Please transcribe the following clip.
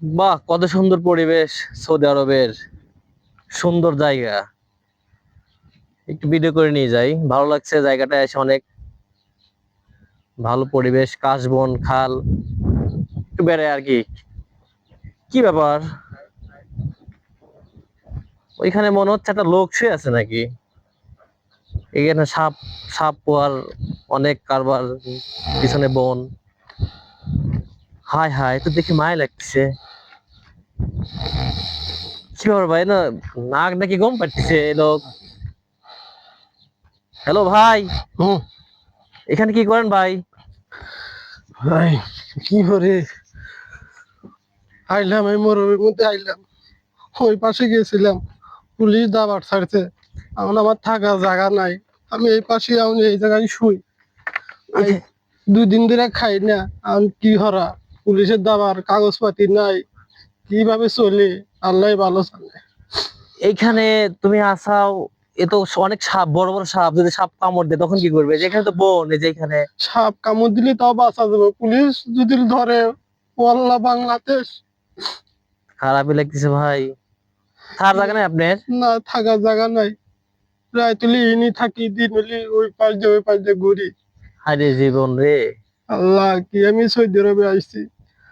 বাহ, কত সুন্দর পরিবেশ! সৌদি আরবের সুন্দর জায়গা। একটু ভিডিও করে নিয়ে যাই, ভালো লাগছে জায়গাটা এসে অনেক। ভালো পরিবেশ, কাশবন খাল, একটু বেড়ে আর কি। কি ব্যাপার, ওইখানে মনে হচ্ছে একটা লোক শুয়ে আছে নাকি? এখানে সাপ, সাপ পোয়ার অনেক কারবার, পিছনে বন। হায় হায়, তো দেখে মায় লাগতেছে। কি ব্যাপার ভাই, না নাক নাকি গম পাচ্ছে এই লোক? হ্যালো ভাই, হুম। এখানে কি করেন ভাই? ভাই, কি করে আইলাম? এই মরুভূমির মধ্যে আইলাম, ওই পাশে গেছিলাম, পুলিশ দাবার ছাড়ছে। এখন আমার থাকার জায়গা নাই, আমি এই পাশে এখন এই জায়গায় শুই। আই এখা- 2 দিন ধরে খাই না। এখন কি হরা, পুলিশের দাবার কাগজপাতি নাই, কিভাবে চলে আল্লাহ ভালো জানে। এইখানে তুমি আসাও, এ তো অনেক সাপ, বড় বড় সাপ, যদি সাপ কামড় দেয় তখন কি করবে? যেখানে তো বন, এই যে এখানে। সাপ কামড় দিলে তাও বাঁচা যাবে, পুলিশ যদি ধরে, ও আল্লাহ বাংলাদেশ। খারাপই লাগতেছে ভাই। থার জায়গা নাই আপনার? না, থাকার জায়গা নাই। রাত হলে ইনি থাকি, দিন হলে ওই পাশ দিয়ে ওই পাশ দিয়ে ঘুরি। হায় রে জীবন রে। আল্লাহ, কি আমি সৌদি আরবে আসছি,